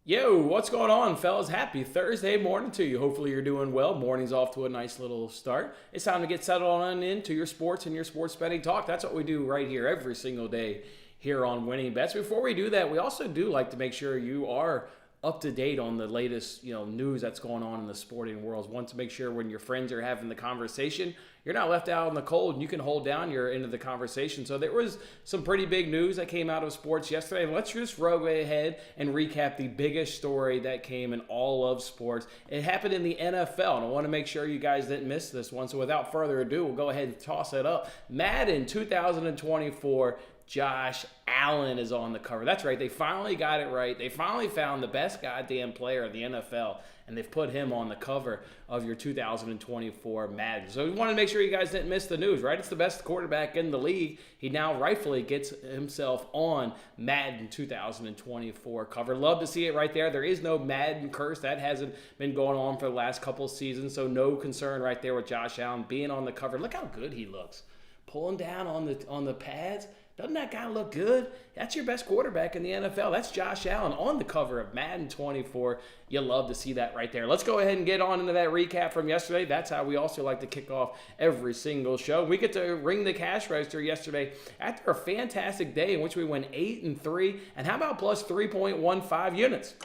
Yo, what's going on, fellas? Happy Thursday morning to you. Hopefully you're doing well. Morning's off to a nice little start. It's time to get settled on into your sports and your sports betting talk. That's what we do right here every single day here on Winning Bets. Before we do that, we also do like to make sure you are up to date on the latest, news that's going on in the sporting world. Want to make sure when your friends are having the conversation, you're not left out in the cold and you can hold down your end of the conversation. So there was some pretty big news that came out of sports yesterday. Let's just go ahead and recap the biggest story that came in all of sports. It happened in the NFL, and I want to make sure you guys didn't miss this one. So without further ado, we'll go ahead and toss it up. Madden 2024, Josh Allen is on the cover. That's right. They finally got it right. They finally found the best goddamn player in the NFL, and they've put him on the cover of your 2024 Madden. So we want to make sure you guys didn't miss the news, right? It's the best quarterback in the league. He now rightfully gets himself on Madden 2024 cover. Love to see it right there. There is no Madden curse. That hasn't been going on for the last couple of seasons, so no concern right there with Josh Allen being on the cover. Look how good he looks. Pulling down on the pads. Doesn't that guy look good? That's your best quarterback in the NFL. That's Josh Allen on the cover of Madden 24. You love to see that right there. Let's go ahead and get on into that recap from yesterday. That's how we also like to kick off every single show. We get to ring the cash register yesterday after a fantastic day in which we went 8-3. And how about plus 3.15 units?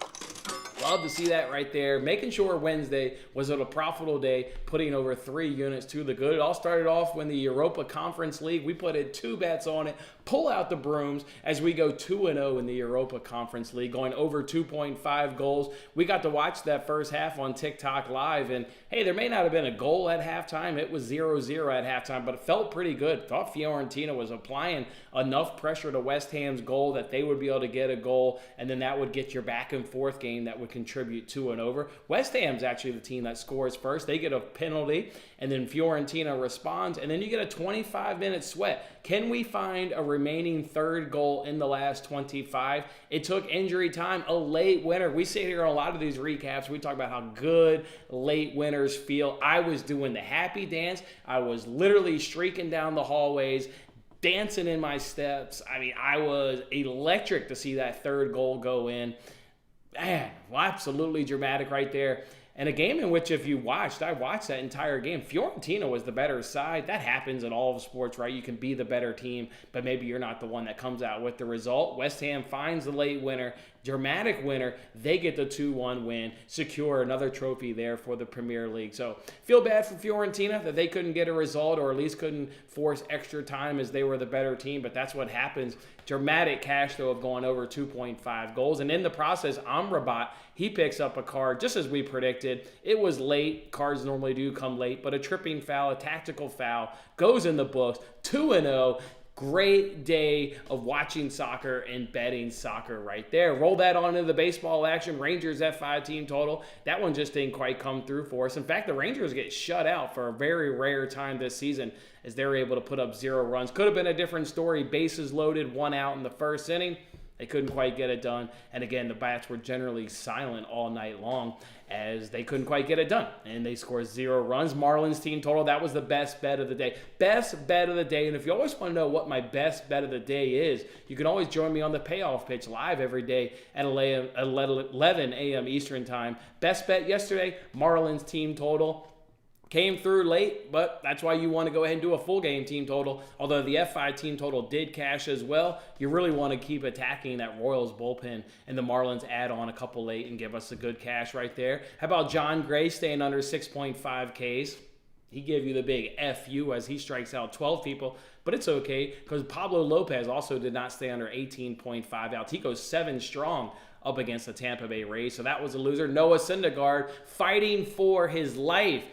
Love to see that right there. Making sure Wednesday was a profitable day, putting over 3 units to the good. It all started off when the Europa Conference League, we put in 2 bets on it, pull out the brooms as we go 2-0 in the Europa Conference League, going over 2.5 goals. We got to watch that first half on TikTok Live, and hey, there may not have been a goal at halftime. It was 0-0 at halftime, but it felt pretty good. Thought Fiorentina was applying enough pressure to West Ham's goal that they would be able to get a goal, and then that would get your back and forth game that would contribute to and over. West Ham's actually the team that scores first. They get a penalty, and then Fiorentina responds, and then you get a 25-minute sweat. Can we find a remaining third goal in the last 25? It took injury time, a late winner. We sit here on a lot of these recaps. We talk about how good late winners feel. I was doing the happy dance. I was literally streaking down the hallways, dancing in my steps. I mean, I was electric to see that third goal go in. Man, well, absolutely dramatic right there. And a game in which if you watched, I watched that entire game. Fiorentina was the better side. That happens in all of sports, right? You can be the better team, but maybe you're not the one that comes out with the result. West Ham finds the late winner, dramatic winner. They get the 2-1 win, secure another trophy there for the Premier League. So feel bad for Fiorentina that they couldn't get a result or at least couldn't force extra time as they were the better team, but that's what happens. Dramatic cash, though, of going over 2.5 goals. And in the process, Amrabat, he picks up a card just as we predicted. It was late. Cards normally do come late, but a tripping foul, a tactical foul, goes in the books. 2-0. Great day of watching soccer and betting soccer right there. Roll that on into the baseball action. Rangers F5 team total. That one just didn't quite come through for us. In fact, the Rangers get shut out for a very rare time this season as they're able to put up 0 runs. Could have been a different story. Bases loaded, 1 out in the first inning. They couldn't quite get it done. And again, the bats were generally silent all night long as they couldn't quite get it done. And they scored 0 runs. Marlins team total, that was the best bet of the day. Best bet of the day. And if you always want to know what my best bet of the day is, you can always join me on the Payoff pitch live every day at 11 a.m. Eastern time. Best bet yesterday, Marlins team total. Came through late, but that's why you want to go ahead and do a full game team total. Although the F5 team total did cash as well, you really want to keep attacking that Royals bullpen and the Marlins add on a couple late and give us a good cash right there. How about John Gray staying under 6.5 Ks? He gave you the big FU as he strikes out 12 people, but it's okay because Pablo Lopez also did not stay under 18.5 outs. He goes 7 strong up against the Tampa Bay Rays, so that was a loser. Noah Syndergaard fighting for his life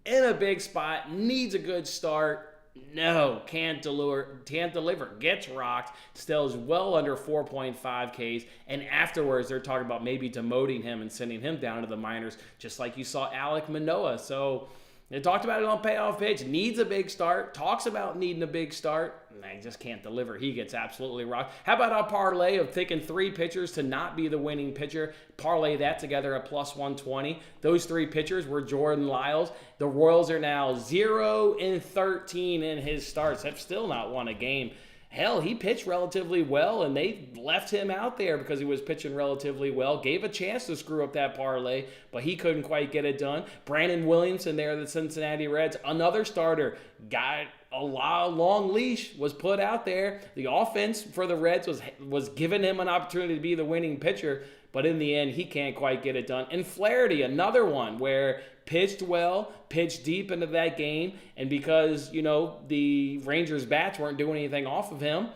in a big spot, needs a good start. No, can't deliver, gets rocked, still is well under 4.5 Ks, and afterwards they're talking about maybe demoting him and sending him down to the minors, just like you saw Alek Manoah. So they talked about it on Payoff pitch. Needs a big start. Talks about needing a big start. And they just can't deliver. He gets absolutely rocked. How about a parlay of picking 3 pitchers to not be the winning pitcher? Parlay that together at plus 120. Those 3 pitchers were Jordan Lyles. The Royals are now 0-13 in his starts. Have still not won a game. hell, he pitched relatively well, and they left him out there because he was pitching relatively well. Gave a chance to screw up that parlay, but he couldn't quite get it done. Brandon Williamson there, the Cincinnati Reds, another starter, got a long leash, was put out there. The offense for the Reds was giving him an opportunity to be the winning pitcher, but in the end, he can't quite get it done. And Flaherty, another one where pitched well, pitched deep into that game, and because, the Rangers' bats weren't doing anything off of him,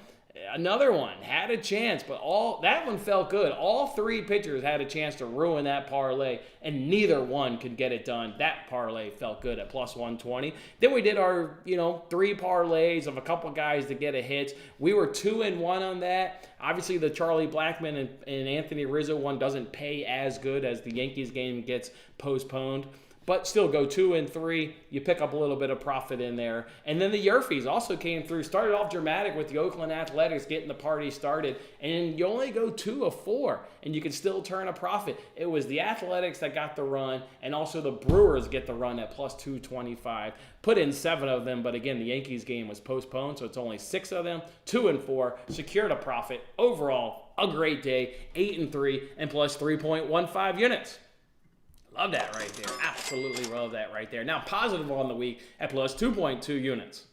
another one had a chance, but that one felt good. All three pitchers had a chance to ruin that parlay, and neither one could get it done. That parlay felt good at plus 120. Then we did our, 3 parlays of a couple guys to get a hit. We were 2-1 on that. Obviously, the Charlie Blackmon and Anthony Rizzo one doesn't pay as good as the Yankees game gets postponed. But still go 2-3. You pick up a little bit of profit in there. And then the YRFIs also came through. Started off dramatic with the Oakland Athletics getting the party started. And you only go 2 of 4. And you can still turn a profit. It was the Athletics that got the run. And also the Brewers get the run at plus 225. Put in 7 of them. But again, the Yankees game was postponed. So it's only 6 of them. 2-4. Secured a profit. Overall, a great day. 8-3 and plus 3.15 units. Love that right there. Absolutely love that right there. Now, positive on the week at plus 2.2 units.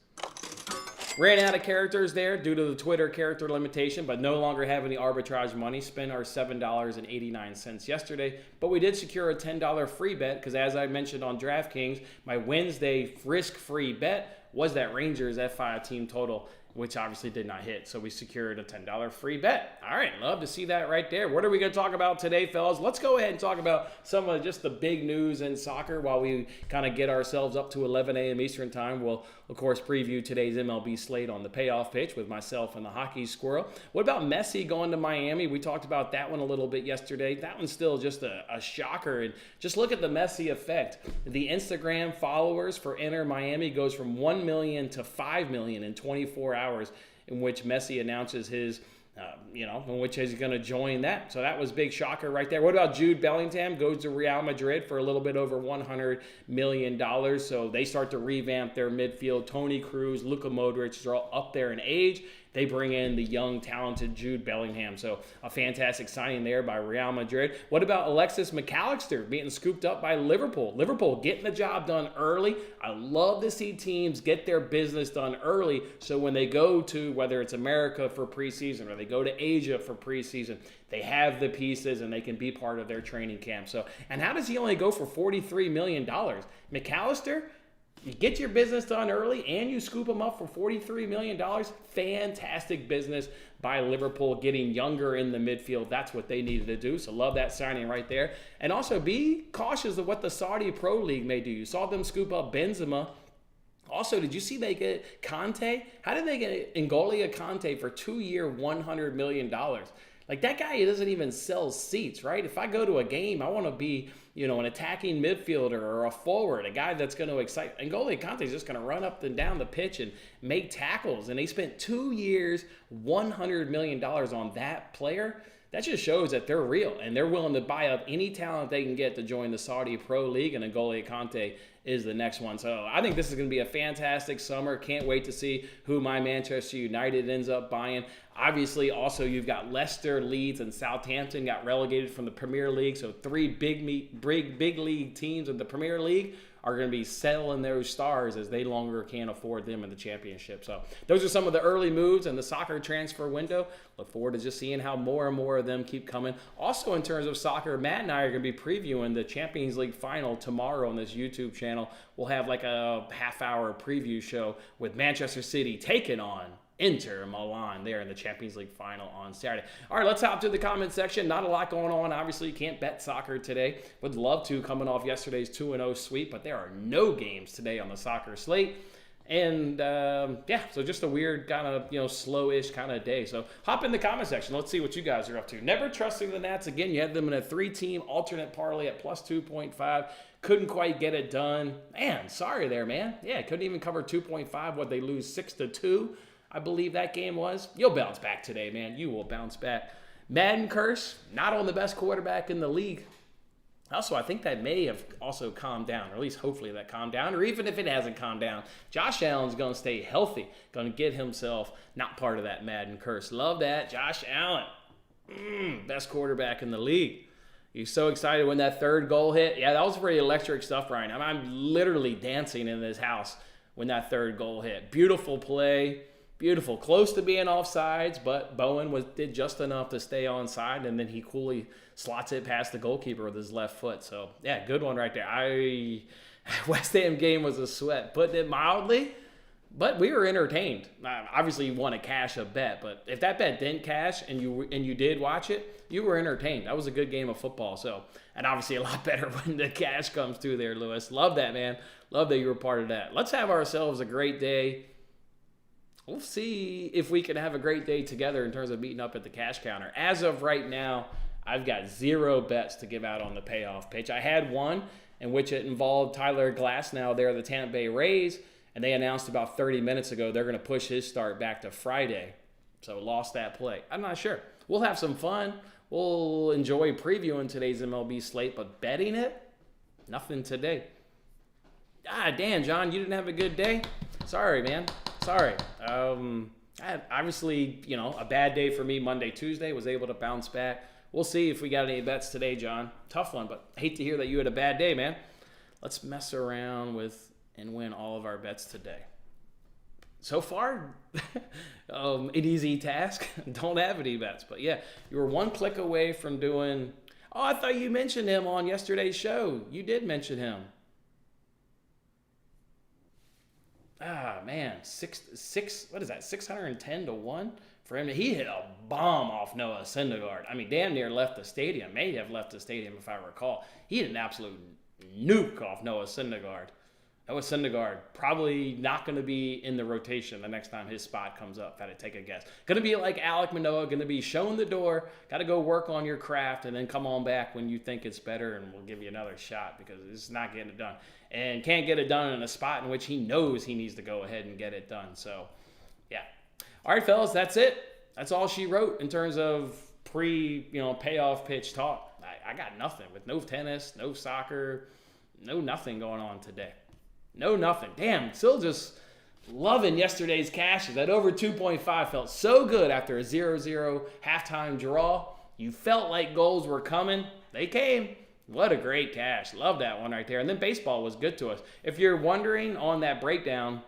Ran out of characters there due to the Twitter character limitation, but no longer have any arbitrage money. Spent our $7.89 yesterday, but we did secure a $10 free bet because, as I mentioned on DraftKings, my Wednesday risk-free bet was that Rangers F5 team total, which obviously did not hit. So we secured a $10 free bet. All right, love to see that right there. What are we going to talk about today, fellas? Let's go ahead and talk about some of just the big news in soccer while we kind of get ourselves up to 11 a.m. Eastern time. We'll, of course, preview today's MLB slate on the Payoff pitch with myself and the Hockey Squirrel. What about Messi going to Miami? We talked about that one a little bit yesterday. That one's still just a shocker. And just look at the Messi effect. The Instagram followers for Inter Miami goes from 1 million to 5 million in 24 hours, in which Messi announces his, in which he's going to join that. So that was big shocker right there. What about Jude Bellingham? Goes to Real Madrid for a little bit over $100 million. So they start to revamp their midfield. Toni Kroos, Luka Modric are all up there in age. They bring in the young, talented Jude Bellingham. So a fantastic signing there by Real Madrid. What about Alexis McAllister being scooped up by Liverpool? Liverpool getting the job done early. I love to see teams get their business done early. So when they go to, whether it's America for preseason or they go to Asia for preseason, they have the pieces and they can be part of their training camp. So, and how does he only go for $43 million? McAllister, you get your business done early and you scoop them up for $43 million. Fantastic business by Liverpool, getting younger in the midfield. That's what they needed to do. So love that signing right there. And also be cautious of what the Saudi Pro League may do. You saw them scoop up Benzema. Also, did you see they get Conte? How did they get N'Golo Conte for 2-year, $100 million? Like, that guy, he doesn't even sell seats, right? If I go to a game, I want to be, an attacking midfielder or a forward, a guy that's going to excite. N'Golo Kante's just going to run up and down the pitch and make tackles. And they spent 2 years, $100 million on that player. That just shows that they're real and they're willing to buy up any talent they can get to join the Saudi Pro League, and N'Golo Kante is the next one. So I think this is going to be a fantastic summer. Can't wait to see who my Manchester United ends up buying. Obviously, also you've got Leicester, Leeds, and Southampton got relegated from the Premier League. So 3 big league teams in the Premier League are going to be selling those stars as they longer can't afford them in the championship. So those are some of the early moves in the soccer transfer window. Look forward to just seeing how more and more of them keep coming. Also, in terms of soccer, Matt and I are going to be previewing the Champions League final tomorrow on this YouTube channel. We'll have like a half-hour preview show with Manchester City taking on Inter Milan there in the Champions League final on Saturday. All right, let's hop to the comment section. Not a lot going on. Obviously, you can't bet soccer today. Would love to, coming off yesterday's 2-0 sweep, but there are no games today on the soccer slate. And, so just a weird kind of, slowish kind of day. So hop in the comment section. Let's see what you guys are up to. Never trusting the Nats again. You had them in a 3-team alternate parlay at plus 2.5. Couldn't quite get it done. Man, sorry there, man. Yeah, couldn't even cover 2.5. What, they lose 6-2? I believe that game was. You'll bounce back today, man. You will bounce back. Madden curse, not on the best quarterback in the league. Also, I think that may have also calmed down, or at least hopefully that calmed down, or even if it hasn't calmed down, Josh Allen's going to stay healthy, going to get himself not part of that Madden curse. Love that. Josh Allen, best quarterback in the league. He's so excited when that third goal hit. Yeah, that was pretty electric stuff, Brian. I'm literally dancing in this house when that third goal hit. Beautiful play. Beautiful. Close to being offsides, but Bowen did just enough to stay onside, and then he coolly slots it past the goalkeeper with his left foot. So, yeah, good one right there. West Ham game was a sweat, putting it mildly, but we were entertained. Obviously, you want to cash a bet, but if that bet didn't cash and you did watch it, you were entertained. That was a good game of football. So, and obviously a lot better when the cash comes through there, Lewis. Love that, man. Love that you were part of that. Let's have ourselves a great day. We'll see if we can have a great day together in terms of meeting up at the cash counter. As of right now, I've got 0 bets to give out on the payoff pitch. I had one in which it involved Tyler Glasnow there, the Tampa Bay Rays, and they announced about 30 minutes ago they're going to push his start back to Friday. So lost that play. I'm not sure. We'll have some fun. We'll enjoy previewing today's MLB slate, but betting it, nothing today. Dan, John, you didn't have a good day? Sorry, man. Sorry. I had obviously, a bad day for me Monday, Tuesday. Was able to bounce back. We'll see if we got any bets today, John. Tough one, but hate to hear that you had a bad day, man. Let's mess around with and win all of our bets today. So far, an easy task. Don't have any bets. But yeah, you were one click away from doing... Oh, I thought you mentioned him on yesterday's show. You did mention him. Man, what is that? 610 to 1 for him. He hit a bomb off Noah Syndergaard. Damn near left the stadium. May have left the stadium if I recall. He hit an absolute nuke off Noah Syndergaard. Noah Syndergaard probably not going to be in the rotation the next time his spot comes up. Got to take a guess. Going to be like Alek Manoah. Going to be shown the door. Got to go work on your craft and then come on back when you think it's better, and we'll give you another shot because it's not getting it done. And can't get it done in a spot in which he knows he needs to go ahead and get it done. So, yeah. All right, fellas, that's it. That's all she wrote in terms of payoff pitch talk. I got nothing with no tennis, no soccer, no nothing going on today. No nothing. Damn, still just loving yesterday's cashes. That over 2.5 felt so good after a 0-0 halftime draw. You felt like goals were coming. They came. What a great cash. Love that one right there. And then baseball was good to us. If you're wondering on that breakdown,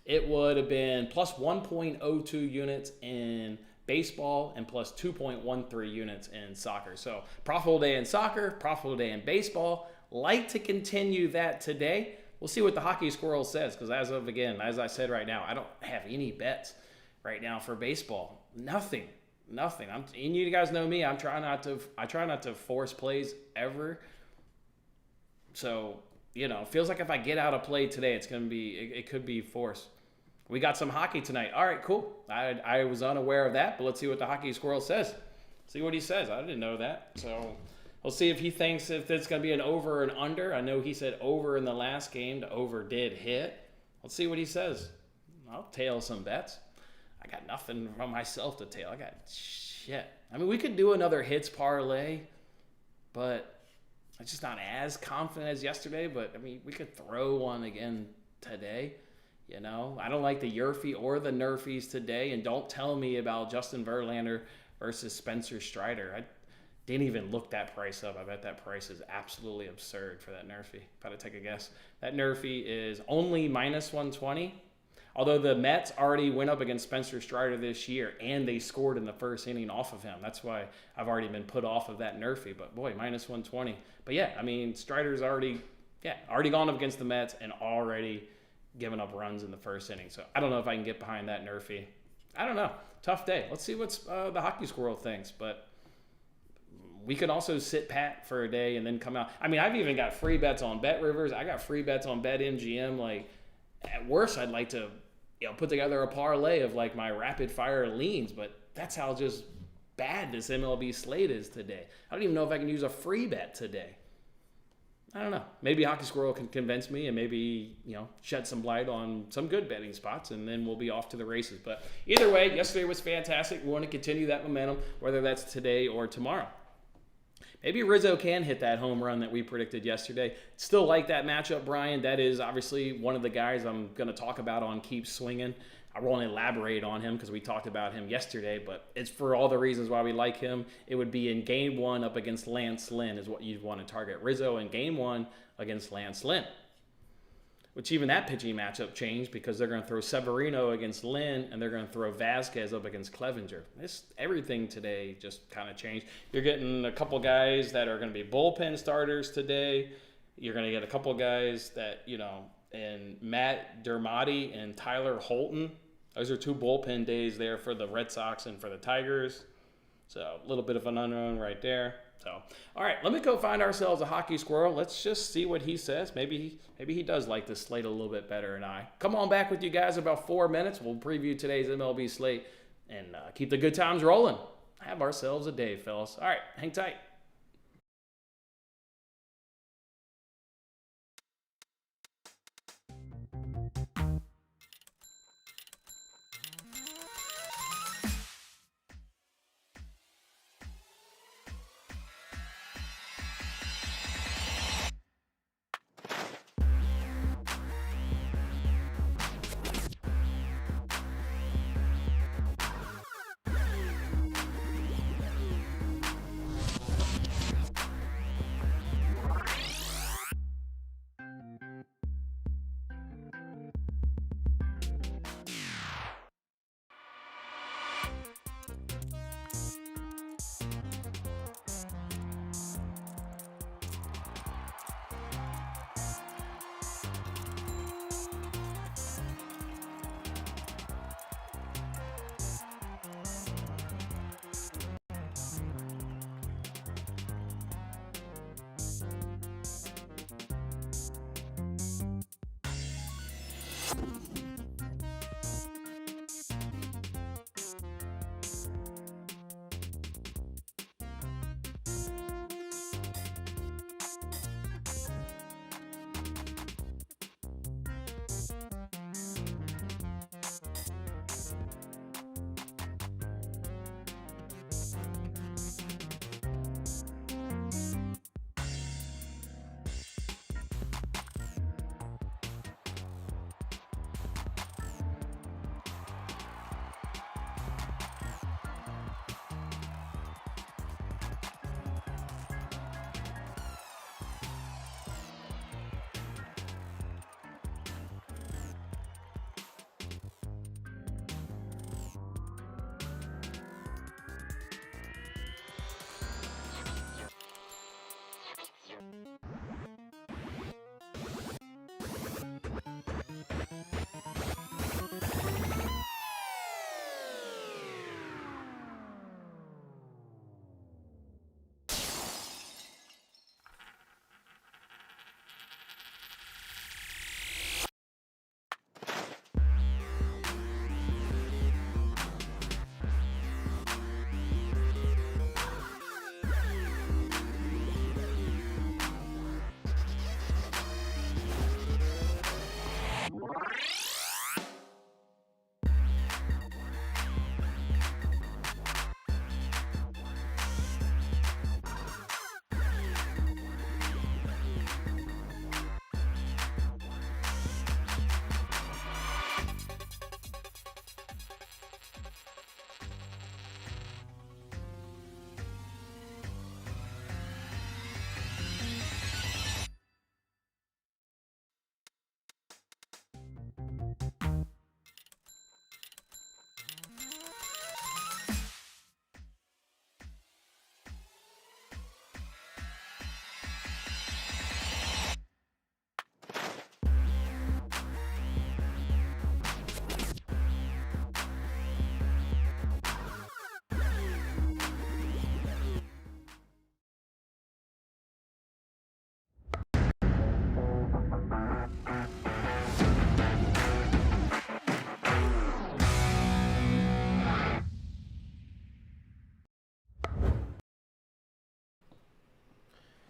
it would have been plus 1.02 units in baseball and plus 2.13 units in soccer. So profitable day in soccer, profitable day in baseball. Like to continue that today. We'll see what the Hockey Squirrel says, because as I said right now, I don't have any bets right now for baseball. Nothing. And you guys know me. I try not to force plays ever. So, it feels like if I get out a play today, it could be forced. We got some hockey tonight. All right, cool. I was unaware of that, but let's see what the Hockey Squirrel says. See what he says. I didn't know that. So we'll see if he thinks if it's going to be an over and under. I know he said over in the last game. The over did hit. Let's see what he says. I'll tail some bets. I got nothing from myself to tail. I got shit. We could do another hits parlay, but I'm just not as confident as yesterday. But, we could throw one again today. I don't like the YRFI or the NRFIs today. And don't tell me about Justin Verlander versus Spencer Strider. I didn't even look that price up. I bet that price is absolutely absurd for that NRFI. If I had to take a guess. That NRFI is only minus 120. Although the Mets already went up against Spencer Strider this year, and they scored in the first inning off of him. That's why I've already been put off of that NRFI. But boy, minus 120. But yeah, Strider's already gone up against the Mets and already given up runs in the first inning. So I don't know if I can get behind that NRFI. I don't know. Tough day. Let's see what's the Hockey Squirrel thinks. But we could also sit pat for a day and then come out. I've even got free bets on Bet Rivers. I got free bets on Bet MGM. At worst, I'd like to put together a parlay of my rapid fire leans, but that's how just bad this MLB slate is today. I don't even know if I can use a free bet today. I don't know. Maybe Hockey Squirrel can convince me and maybe, shed some light on some good betting spots, and then we'll be off to the races. But either way, yesterday was fantastic. We want to continue that momentum, whether that's today or tomorrow. Maybe Rizzo can hit that home run that we predicted yesterday. Still like that matchup, Brian. That is obviously one of the guys I'm going to talk about on Keep Swinging. I won't elaborate on him because we talked about him yesterday, but it's for all the reasons why we like him. It would be in game one up against Lance Lynn is what you'd want to target. Rizzo in game one against Lance Lynn. Which even that pitching matchup changed because they're going to throw Severino against Lynn and they're going to throw Vasquez up against Clevenger. Everything today just kind of changed. You're getting a couple guys that are going to be bullpen starters today. You're going to get a couple guys that, and Matt Dermody and Tyler Holton. Those are two bullpen days there for the Red Sox and for the Tigers. So a little bit of an unknown right there. So, all right, let me go find ourselves a Hockey Squirrel. Let's just see what he says. Maybe he does like this slate a little bit better than I. Come on back with you guys in about 4 minutes. We'll preview today's MLB slate and keep the good times rolling. Have ourselves a day, fellas. All right, hang tight.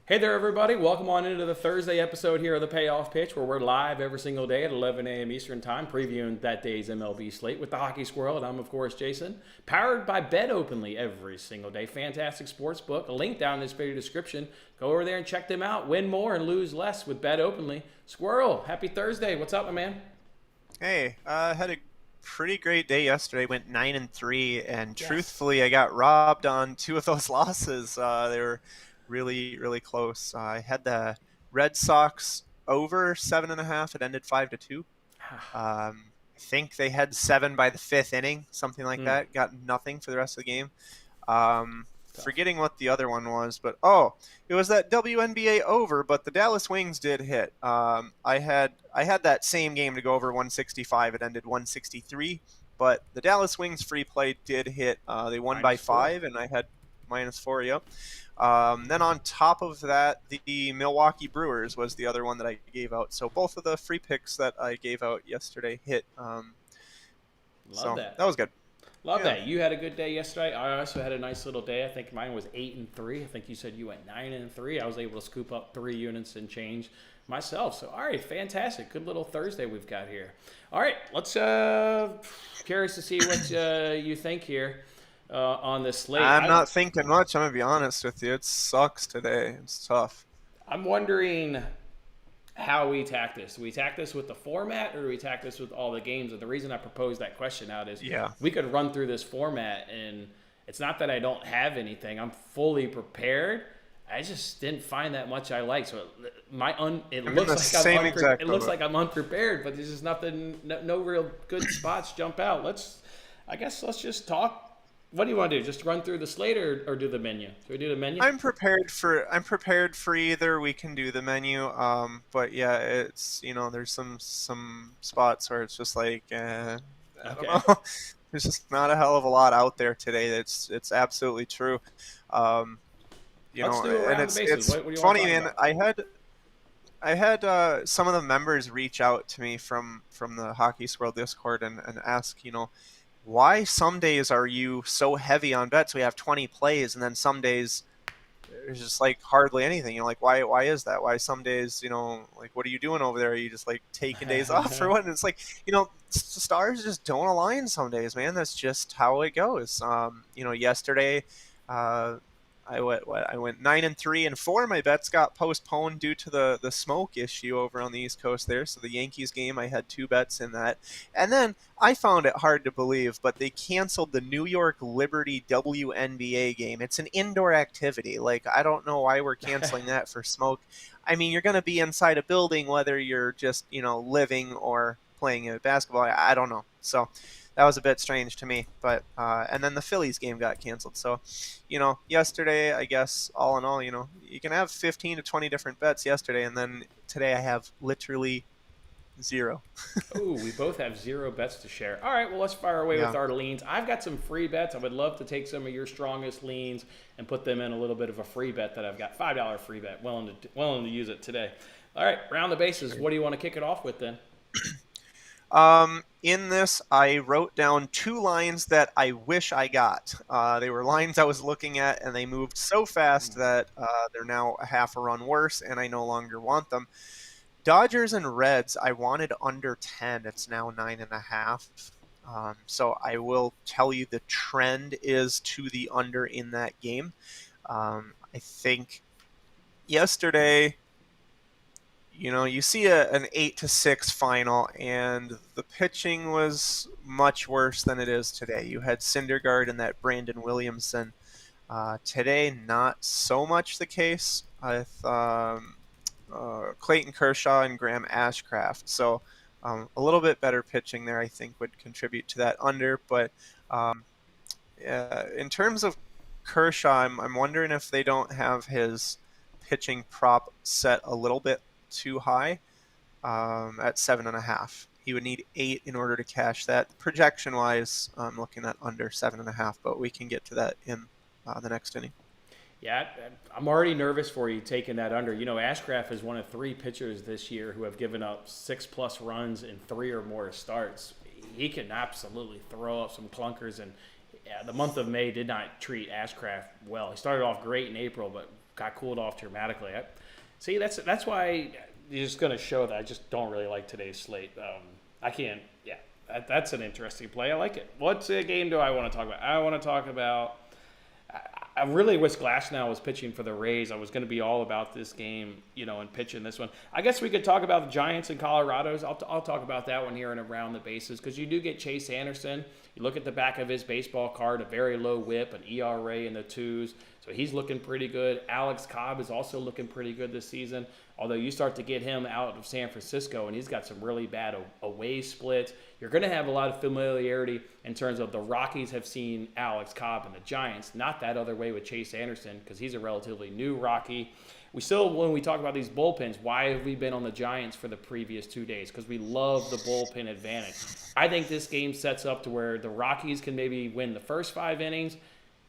Hey there, everybody. Welcome on into the Thursday episode here of the Payoff Pitch, where we're live every single day at 11 a.m. Eastern Time, previewing that day's MLB slate with the Hockey Squirrel. And I'm, of course, Jason. Powered by Bet Openly every single day. Fantastic sports book. A link down in this video description. Go over there and check them out. Win more and lose less with Bet Openly. Squirrel, happy Thursday. What's up, my man? Hey, had a pretty great day yesterday. Went 9-3, and Yes. Truthfully, I got robbed on two of those losses. They were really, really close. I had the Red Sox over 7.5. It ended 5-2. I think they had 7 by the 5th inning, something like that. Got nothing for the rest of the game. Forgetting what the other one was, but it was that WNBA over, but the Dallas Wings did hit. I had that same game to go over 165. It ended 163, but the Dallas Wings free play did hit. They won by 5, and I had -4. Yep. Then on top of that, the Milwaukee Brewers was the other one that I gave out. So both of the free picks that I gave out yesterday hit. Love that. That was good. Love that. You had a good day yesterday. I also had a nice little day. I think mine was 8-3. I think you said you went 9-3. I was able to scoop up 3 units and change myself. So, all right, fantastic. Good little Thursday we've got here. All right, let's curious to see what you think here on this slate. I'm not thinking much. I'm going to be honest with you. It sucks today. It's tough. I'm wondering how we attack this. Do we attack this with the format, or do we attack this with all the games? And the reason I proposed that question out is we could run through this format, and it's not that I don't have anything. I'm fully prepared. I just didn't find that much I like. So it looks like I'm unprepared, but there's just nothing, no real good spots jump out. Let's just talk. What do you want to do? Just run through the slate or do the menu? Should we do the menu? I'm prepared for either. We can do the menu. But yeah, it's there's some spots where it's just like I don't know. There's just not a hell of a lot out there today. It's absolutely true. Let's do it around the bases. What do you funny, want to talk man. about? I had some of the members reach out to me from the Hockey Squirrel Discord and ask, why some days are you so heavy on bets? We have 20 plays, and then some days there's just like hardly anything. Like why is that? Why some days, like what are you doing over there? Are you just like taking days off or what? And it's like, stars just don't align some days, man. That's just how it goes. Yesterday, I went 9-3, and 4 of my bets got postponed due to the smoke issue over on the East Coast there. So the Yankees game, I had 2 bets in that. And then I found it hard to believe, but they canceled the New York Liberty WNBA game. It's an indoor activity. Like, I don't know why we're canceling that for smoke. I mean, you're going to be inside a building, whether you're just, living or playing basketball. I don't know. So that was a bit strange to me, but and then the Phillies game got canceled. So, yesterday, I guess all in all, you can have 15 to 20 different bets yesterday, and then today I have literally 0. Ooh, we both have 0 bets to share. All right, well, let's fire away with our leans. I've got some free bets. I would love to take some of your strongest leans and put them in a little bit of a free bet that I've got. $5 free bet. Willing to use it today. All right, round the bases. What do you want to kick it off with then? In this, I wrote down 2 lines that I wish I got. They were lines I was looking at, and they moved so fast that they're now a half a run worse, and I no longer want them. Dodgers and Reds, I wanted under 10. It's now 9.5. So I will tell you the trend is to the under in that game. I think yesterday, you see an 8-6 final, and the pitching was much worse than it is today. You had Syndergaard and that Brandon Williamson. Today, not so much the case with Clayton Kershaw and Graham Ashcraft. So a little bit better pitching there, I think, would contribute to that under. But in terms of Kershaw, I'm wondering if they don't have his pitching prop set a little bit too high at 7.5. He would need 8 in order to cash that. Projection wise, I'm looking at under 7.5, but we can get to that in the next inning. Yeah, I'm already nervous for you taking that under. Ashcraft is one of 3 pitchers this year who have given up 6+ runs in 3 or more starts. He can absolutely throw up some clunkers, and Yeah, the month of May did not treat Ashcraft well. He started off great in April, but got cooled off dramatically. See, that's why you're just going to show that I just don't really like today's slate. I can't. Yeah, that's an interesting play. I like it. What game do I want to talk about? I want to talk about. I really wish Glasnow was pitching for the Rays. I was going to be all about this game, and pitching this one. I guess we could talk about the Giants and Colorado's. I'll talk about that one here and around the bases because you do get Chase Anderson. You look at the back of his baseball card, a very low whip, an ERA in the 2s. So he's looking pretty good. Alex Cobb is also looking pretty good this season. Although you start to get him out of San Francisco, and he's got some really bad away splits. You're going to have a lot of familiarity in terms of the Rockies have seen Alex Cobb and the Giants. Not that other way with Chase Anderson because he's a relatively new Rocky. We still, when we talk about these bullpens, why have we been on the Giants for the previous 2 days? Because we love the bullpen advantage. I think this game sets up to where the Rockies can maybe win the first 5 innings,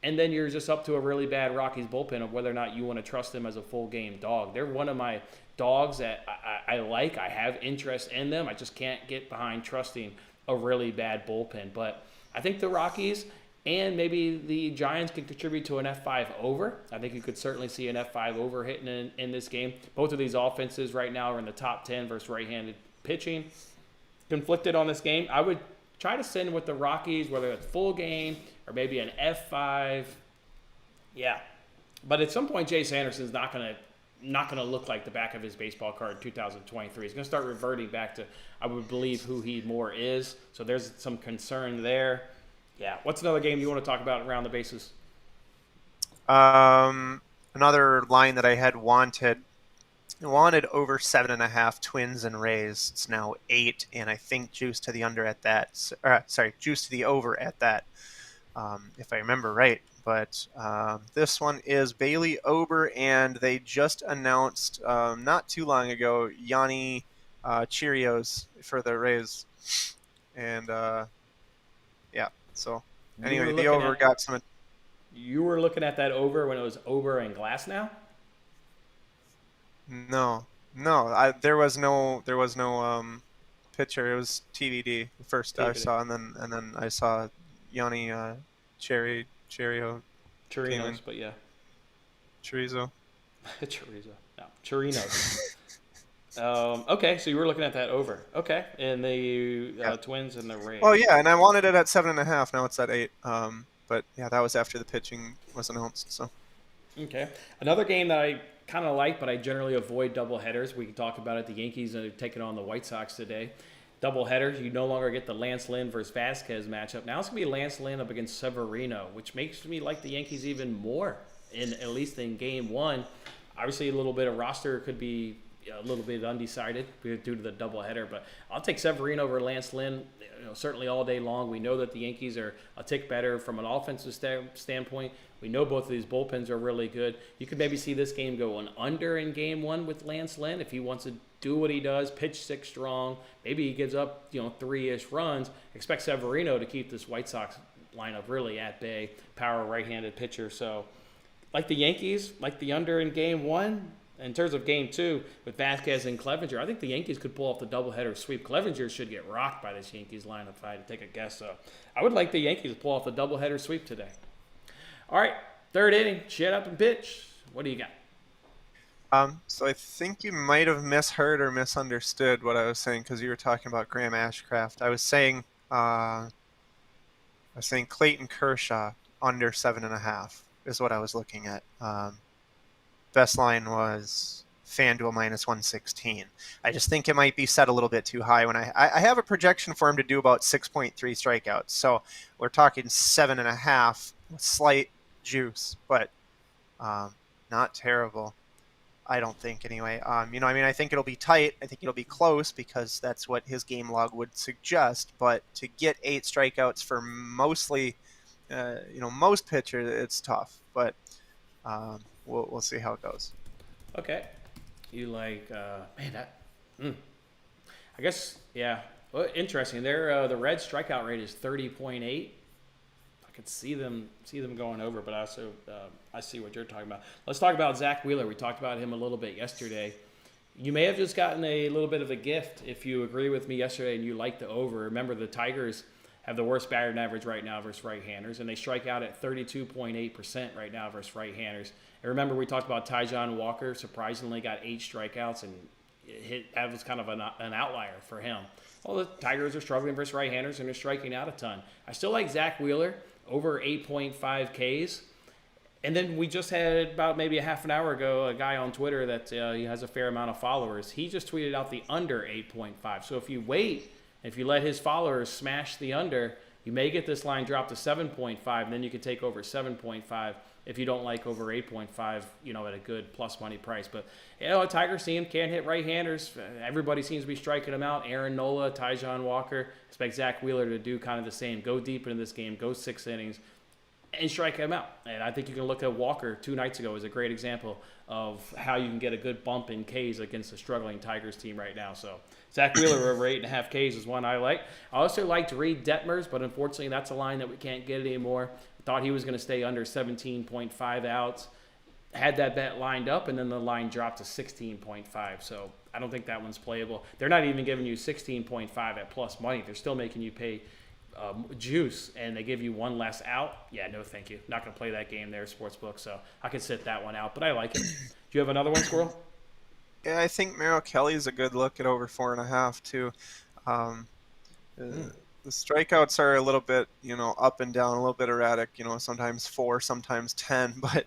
and then you're just up to a really bad Rockies bullpen of whether or not you want to trust them as a full-game dog. They're one of my dogs that I like. I have interest in them. I just can't get behind trusting a really bad bullpen. But I think the Rockies and maybe the Giants can contribute to an F5 over. I think you could certainly see an F5 over hitting in this game. Both of these offenses right now are in the top 10 versus right-handed pitching. Conflicted on this game. I would try to send with the Rockies, whether it's full game or maybe an F5. Yeah. But at some point, Chase Anderson's not going to look like the back of his baseball card in 2023. He's going to start reverting back to, I would believe, who he more is. So there's some concern there. Yeah. What's another game you want to talk about around the bases? Another line that I had wanted over 7.5 Twins and Rays. It's now 8, and I think juice to the under at that. Juice to the over at that, if I remember right. But this one is Bailey Ober, and they just announced not too long ago Yanni Cheerios for the Rays, and yeah. So anyway, the over got some. You were looking at that over when it was Ober and Glasnow? No. There was no pitcher. It was TBD the first TBD. I saw, and then I saw Yanni Chirinos, but yeah. Chorizo. Chorizo. No, Chirinos. Okay, so you were looking at that over. Okay, and the Twins and the Rays. Oh yeah, and I wanted it at 7.5. Now it's at 8. But yeah, that was after the pitching was announced. So. Okay, another game that I kind of like, but I generally avoid double headers. We can talk about it. The Yankees are taking on the White Sox today. Double headers. You no longer get the Lance Lynn versus Vasquez matchup. Now it's going to be Lance Lynn up against Severino, which makes me like the Yankees even more, at least in Game 1. Obviously, a little bit of roster could be a little bit undecided due to the doubleheader, but I'll take Severino over Lance Lynn, certainly all day long. We know that the Yankees are a tick better from an offensive standpoint. We know both of these bullpens are really good. You could maybe see this game go an under in Game 1 with Lance Lynn if he wants to do what he does, pitch 6 strong. Maybe he gives up 3-ish runs. Expect Severino to keep this White Sox lineup really at bay. Power right-handed pitcher. So like the Yankees, like the under in Game 1, in terms of Game 2 with Vasquez and Clevenger, I think the Yankees could pull off the doubleheader sweep. Clevenger should get rocked by this Yankees lineup if I had to take a guess. So I would like the Yankees to pull off the doubleheader sweep today. All right, 3rd inning, shut up and pitch. What do you got? So I think you might have misheard or misunderstood what I was saying because you were talking about Graham Ashcraft. I was saying Clayton Kershaw under 7.5 is what I was looking at. Best line was FanDuel minus 116. I just think it might be set a little bit too high. When I have a projection for him to do about 6.3 strikeouts. So we're talking 7.5, slight juice, but not terrible. I don't think anyway. I think it'll be tight. I think it'll be close because that's what his game log would suggest. But to get 8 strikeouts for most pitchers, it's tough. But we'll see how it goes. Okay. You like I guess yeah. Well, interesting. The Reds strikeout rate is 30.8. I could see them going over, but also I see what you're talking about. Let's talk about Zach Wheeler. We talked about him a little bit yesterday. You may have just gotten a little bit of a gift if you agree with me yesterday and you like the over. Remember, the Tigers have the worst batting average right now versus right-handers, and they strike out at 32.8% right now versus right-handers. And remember, we talked about Taijuan Walker surprisingly got 8 strikeouts, and that was kind of an outlier for him. Well, the Tigers are struggling versus right-handers, and they're striking out a ton. I still like Zach Wheeler over 8.5 Ks. And then we just had about maybe a half an hour ago a guy on Twitter that he has a fair amount of followers. He just tweeted out the under 8.5. So if you wait, if you let his followers smash the under, you may get this line drop to 7.5, and then you can take over 7.5 if you don't like over 8.5, at a good plus money price. But, a Tiger team can't hit right-handers. Everybody seems to be striking them out. Aaron Nola, Taijuan Walker. Expect Zach Wheeler to do kind of the same. Go deep into this game. Go 6 innings. And strike him out. And I think you can look at Walker 2 nights ago as a great example of how you can get a good bump in Ks against a struggling Tigers team right now. So Zach Wheeler over 8.5 Ks is one I like. I also liked Reed Detmers, but unfortunately that's a line that we can't get anymore. Thought he was going to stay under 17.5 outs. Had that bet lined up, and then the line dropped to 16.5. So I don't think that one's playable. They're not even giving you 16.5 at plus money. They're still making you pay juice, and they give you one less out. Yeah, no thank you. Not going to play that game there, sportsbook, so I could sit that one out, but I like it. Do you have another one, Squirrel? Yeah, I think Merrill Kelly's a good look at over 4.5 too. The strikeouts are a little bit, up and down, a little bit erratic, sometimes 4, sometimes 10, but,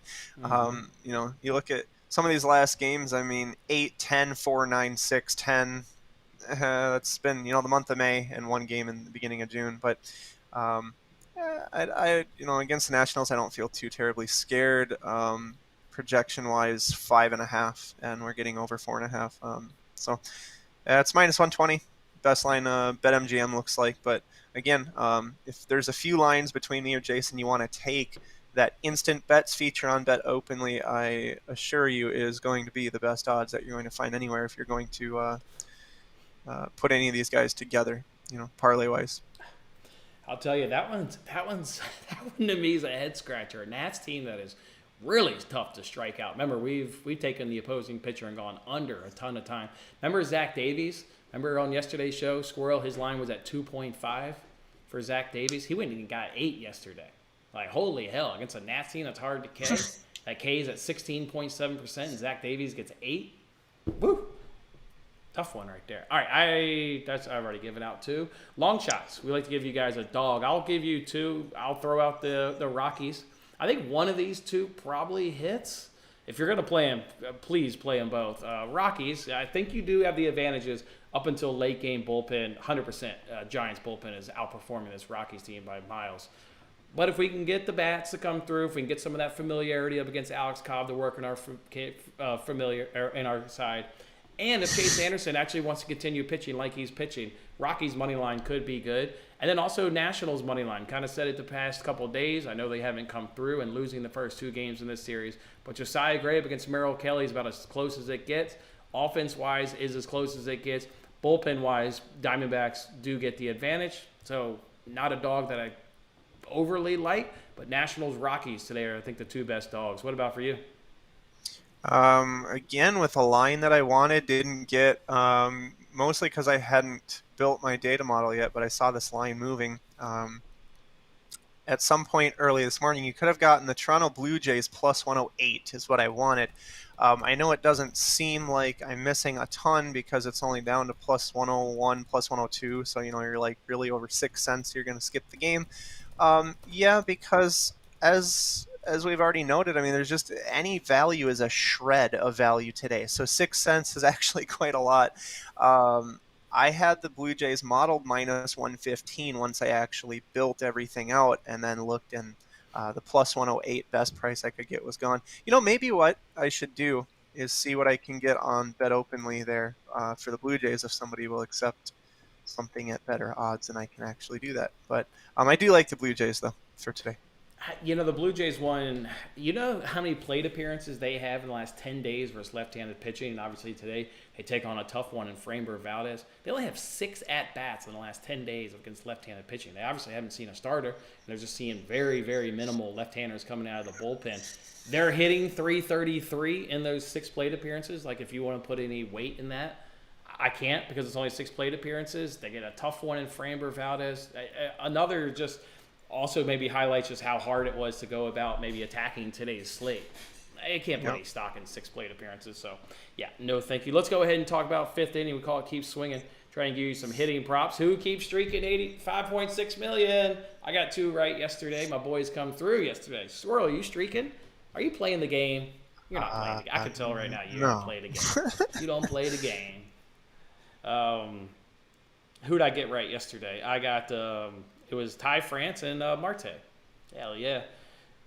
you look at some of these last games, 8, 10, 4, 9, 6, 10, that's been the month of May and one game in the beginning of June, but I against the Nationals I don't feel too terribly scared. Projection wise 5.5, and we're getting over 4.5. So it's minus 120. Best line BetMGM looks like, but again, if there's a few lines between me or Jason you want to take, that instant bets feature on Bet Openly, I assure you, is going to be the best odds that you're going to find anywhere if you're going to put any of these guys together, parlay wise. I'll tell you, that one to me is a head scratcher. A Nats team that is really tough to strike out. Remember, we've taken the opposing pitcher and gone under a ton of time. Remember Zach Davies? Remember on yesterday's show, Squirrel, his line was at 2.5 for Zach Davies. He went and got 8 yesterday. Like, holy hell, against a Nats team that's hard to K. That K is at 16.7%, and Zach Davies gets 8. Woo! Tough one right there. All right, I've already given out 2. Long shots. We like to give you guys a dog. I'll give you 2. I'll throw out the Rockies. I think one of these 2 probably hits. If you're going to play them, please play them both. Rockies, I think you do have the advantages up until late game bullpen. 100% Giants bullpen is outperforming this Rockies team by miles. But if we can get the bats to come through, if we can get some of that familiarity up against Alex Cobb to work in our in our side, and if Chase Anderson actually wants to continue pitching like he's pitching, Rockies' money line could be good. And then also Nationals' money line. Kind of said it the past couple of days. I know they haven't come through and losing the first 2 games in this series. But Josiah Gray against Merrill Kelly is about as close as it gets. Offense-wise is as close as it gets. Bullpen-wise, Diamondbacks do get the advantage. So not a dog that I overly like. But Nationals, Rockies today are, I think, the 2 best dogs. What about for you? Again, with a line that I wanted, didn't get, mostly because I hadn't built my data model yet, but I saw this line moving. At some point early this morning, you could have gotten the Toronto Blue Jays plus 108 is what I wanted. I know it doesn't seem like I'm missing a ton because it's only down to plus 101, plus 102, so you're like really over 6 cents, you're going to skip the game. Yeah, because as we've already noted, there's just any value is a shred of value today. So 6 cents is actually quite a lot. I had the Blue Jays modeled minus 115 once I actually built everything out and then looked, and the plus 108 best price I could get was gone. Maybe what I should do is see what I can get on Bet Openly there for the Blue Jays if somebody will accept something at better odds, and I can actually do that. But I do like the Blue Jays, though, for today. The Blue Jays won. You know how many plate appearances they have in the last 10 days versus left-handed pitching? And obviously today they take on a tough one in Framber Valdez. They only have 6 at-bats in the last 10 days against left-handed pitching. They obviously haven't seen a starter, and they're just seeing very, very minimal left-handers coming out of the bullpen. They're hitting .333 in those 6 plate appearances. Like, if you want to put any weight in that, I can't because it's only 6 plate appearances. They get a tough one in Framber Valdez. Another just also maybe highlights just how hard it was to go about maybe attacking today's slate. I can't put any stock in 6 plate appearances. So, yeah, no thank you. Let's go ahead and talk about 5th inning. We call it Keep Swinging. Try and give you some hitting props. Who keeps streaking 85.6 million? I got 2 right yesterday. My boys come through yesterday. Squirrel, are you streaking? Are you playing the game? You're not playing the game. I can tell right now you don't play the game. You don't play the game. Who'd I get right yesterday? I got, it was Ty France and Marte. Hell yeah.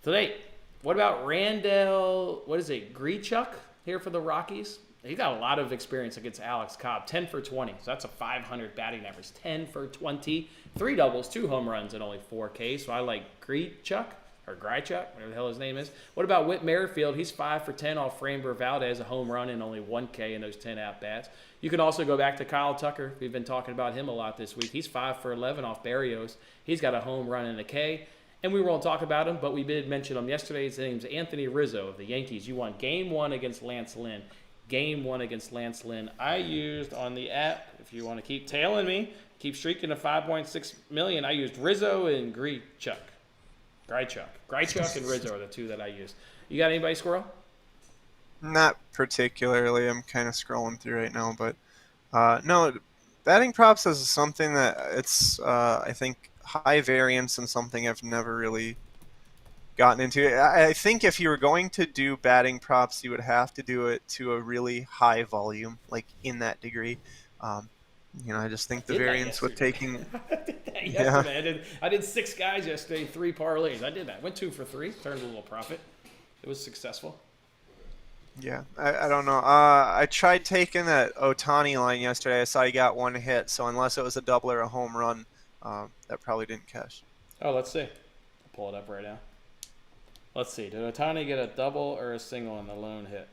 Today, what about Randall, Grichuk here for the Rockies? He's got a lot of experience against Alex Cobb. 10 for 20. So that's a 500 batting average. 10 for 20. 3 doubles, 2 home runs, and only 4 Ks. So I like Grichuk, whatever the hell his name is. What about Whit Merrifield? He's 5 for 10 off Framber Valdez, a home run and only 1 K in those 10 at-bats. You can also go back to Kyle Tucker. We've been talking about him a lot this week. He's 5 for 11 off Barrios. He's got a home run and a K. And we won't talk about him, but we did mention him yesterday. His name's Anthony Rizzo of the Yankees. You won Game 1 against Lance Lynn. Game 1 against Lance Lynn. I used on the app, if you want to keep tailing me, keep streaking to 5.6 million, I used Rizzo and Grichuk and Rizzo are the 2 that I used. You got anybody, Squirrel? Not particularly. I'm kind of scrolling through right now, but no, batting props is something that it's, I think, high variance and something I've never really gotten into. I think if you were going to do batting props, you would have to do it to a really high volume, like in that degree. I just think the variance with taking. I did 6 guys yesterday, 3 parlays. I did that. Went 2 for 3. Turned a little profit. It was successful. Yeah, I don't know. I tried taking that Ohtani line yesterday. I saw he got 1 hit, so unless it was a double or a home run, that probably didn't cash. Oh, let's see. I'll pull it up right now. Let's see. Did Ohtani get a double or a single in the lone hit?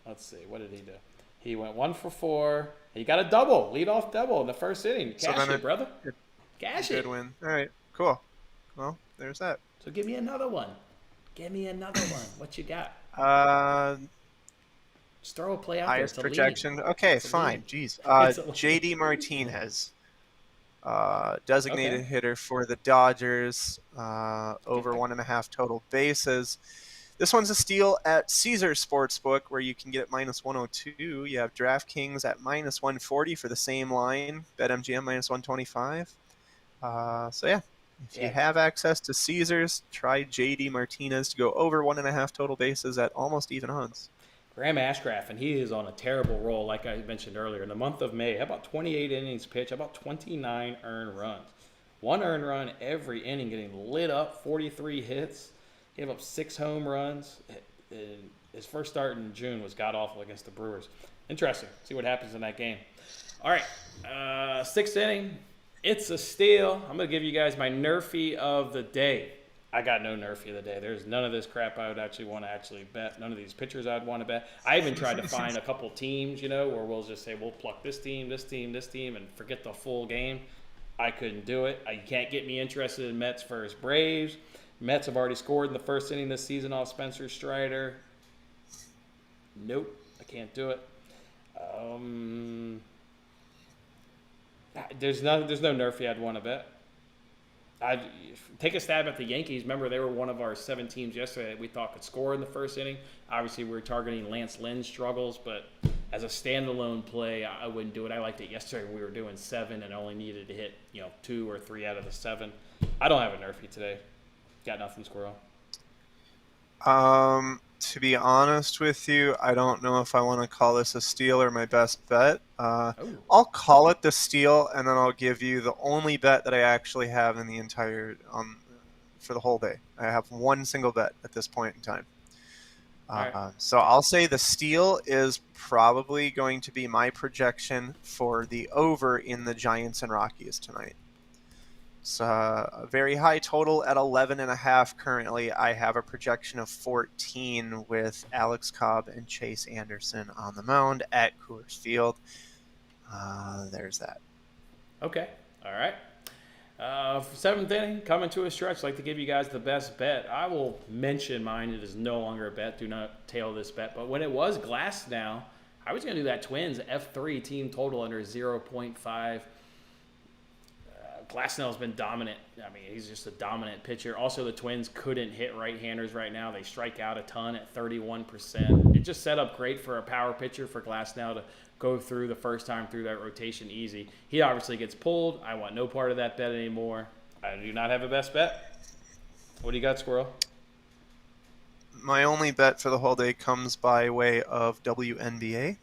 Let's see. What did he do? He went 1 for 4. He got a double, leadoff double in the first inning. Cash it, brother. Cash it. Good win. All right, cool. Well, there's that. So give me another one. What you got? Just throw a play out highest there. Projection. Lead. Okay, fine. Jeez. JD Martinez. Designated hitter for the Dodgers, over 1.5 total bases. This one's a steal at Caesars Sportsbook, where you can get it -102. You have DraftKings at -140 for the same line. BetMGM -125. So yeah, if you have access to Caesars, try JD Martinez to go over 1.5 total bases at almost even odds. Graham Ashcraft, and he is on a terrible roll, like I mentioned earlier. In the month of May, how about 28 innings pitched? How about 29 earned runs? 1 earned run every inning, getting lit up, 43 hits. Gave up 6 home runs. His first start in June was god-awful against the Brewers. Interesting. See what happens in that game. All right, 6th inning. It's a steal. I'm going to give you guys my NRFI of the day. I got no NRFI of the day. There's none of this crap I would actually want to bet. None of these pitchers I'd want to bet. I even tried to find a couple teams, where we'll just say we'll pluck this team, and forget the full game. I couldn't do it. You can't get me interested in Mets versus Braves. Mets have already scored in the first inning this season off Spencer Strider. Nope, I can't do it. There's no NRFI I'd want to bet. I'd take a stab at the Yankees. Remember, they were one of our 7 teams yesterday that we thought could score in the first inning. Obviously, we were targeting Lance Lynn's struggles, but as a standalone play, I wouldn't do it. I liked it yesterday when we were doing 7 and only needed to hit 2 or 3 out of the 7. I don't have a NRFI today. Got nothing, Squirrel. To be honest with you, I don't know if I want to call this a steal or my best bet. I'll call it the steal, and then I'll give you the only bet that I actually have in the entire for the whole day. I have 1 single bet at this point in time. Right. So I'll say the steal is probably going to be my projection for the over in the Giants and Rockies tonight. It's a very high total at 11.5 currently. I have a projection of 14 with Alex Cobb and Chase Anderson on the mound at Coors Field. There's that. Okay. All right. 7th inning, coming to a stretch. I'd like to give you guys the best bet. I will mention mine. It is no longer a bet. Do not tail this bet. But when it was Glass now, I was going to do that Twins F3 team total under 0.5. Glasnell's been dominant. I mean, he's just a dominant pitcher. Also, the Twins couldn't hit right-handers right now. They strike out a ton at 31%. It just set up great for a power pitcher for Glasnow to go through the first time through that rotation easy. He obviously gets pulled. I want no part of that bet anymore. I do not have a best bet. What do you got, Squirrel? My only bet for the whole day comes by way of WNBA.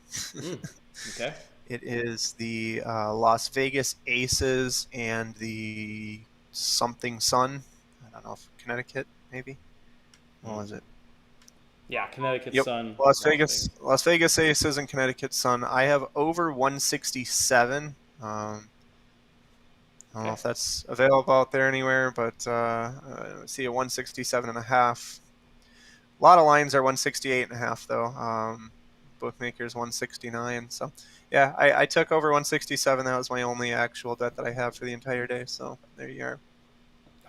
Okay. It is the Las Vegas Aces and the something Sun. I don't know if Connecticut, maybe. What was it? Yeah, Connecticut Yep. Sun. Las Vegas Aces and Connecticut Sun. I have over 167. I don't know if that's available out there anywhere, but I see a 167.5. A lot of lines are 168.5 though. Bookmakers 169. So yeah, I took over 167. That was my only actual bet that I have for the entire day. So there you are.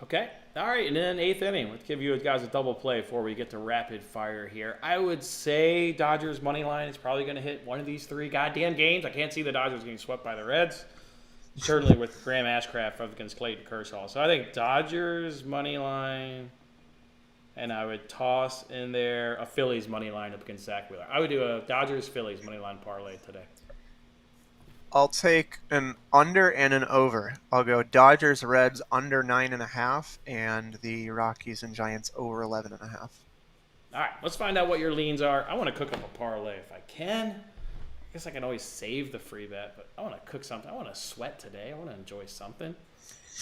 Okay. All right. And then eighth inning. Let's give you guys a double play before we get to rapid fire here. I would say Dodgers money line is probably going to hit one of these three goddamn games. I can't see the Dodgers getting swept by the Reds. Certainly with Graham Ashcraft up against Clayton Kershaw. So I think Dodgers money line, and I would toss in there a Phillies money line up against Zach Wheeler. I would do a Dodgers-Phillies money line parlay today. I'll take an under and an over. I'll go Dodgers Reds under 9.5 and the Rockies and Giants over 11.5. All right, let's find out what your leans are. I want to cook up a parlay if I can. I guess I can always save the free bet, but I want to cook something. I want to sweat today. I want to enjoy something.